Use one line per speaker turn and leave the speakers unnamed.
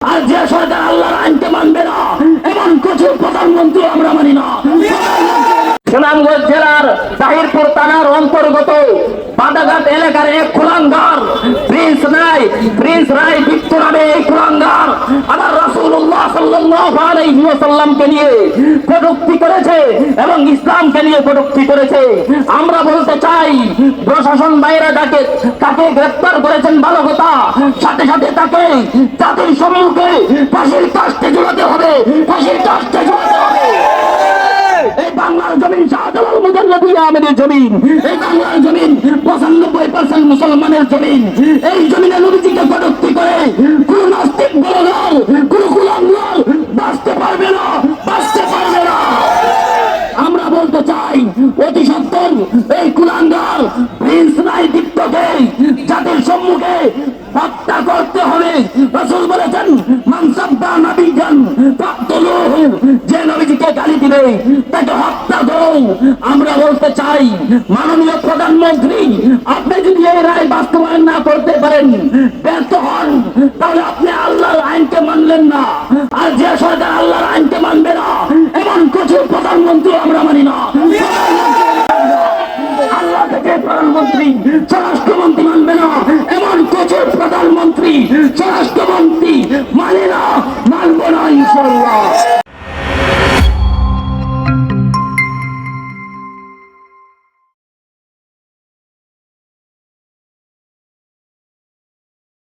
আর যে সরকার আল্লাহর আইনকে মানবে না এমন কিছু প্রধানমন্ত্রী আমরা মানি না। সুনামগঞ্জ জেলার তাহিরপুর থানার অন্তর্গত বাদাঘাট এলাকার এক কুলাঙ্গার প্রিন্স রায় বিট্টু নামে এই কুলাঙ্গার আমার রাসূলুল্লাহ সাল্লাল্লাহু আলাইহি ওয়াসাল্লামকে নিয়ে কটূক্তি করেছে এবং ইসলামকে নিয়ে কটূক্তি করেছে। আমরা বলতে চাই প্রশাসন বাইরে তাকে গ্রেফতার করেছেন ভালো কথা, সাথে সাথে তাকে জাতির সম্মুখে ফাঁসির কাস্টে ঝুলাতে হবে, ফাঁসির কাস্টে ঝুলাতে হবে। এই বাংলার জমিন শাহজালাল মুজাল্লাদি আহমেদের জমিন, এই বাংলার জমিন 95% মুসলমানের জমিন। এই জমিনে নবীজিকে কটূক্তি করে কোন নাস্তিক বলগার, কোন কুলাঙ্গার বাঁচতে পারবে না, বাঁচতে পারবে না। আমরা বলতে চাই অতি সত্বর এই কুলাঙ্গার প্রিন্স রায় দীপ্তকে জাতির সম্মুখে হত্যা করতে হবে। রাসূল বলেছেন মান সাব্বা নবিয়ান ফাকতুলুহু, যে নবীজিকে গালি দিবে তাকে হত্যা করো। আমরা বলতে চাই মাননীয় প্রধানমন্ত্রী, আপনি যদি এই রায় বাস্তবায়ন না করতে পারেন, ব্যর্থ হন, তাহলে আপনি আল্লাহর আইনকে মানলেন না। আর যে সরকার আল্লাহর আইনকে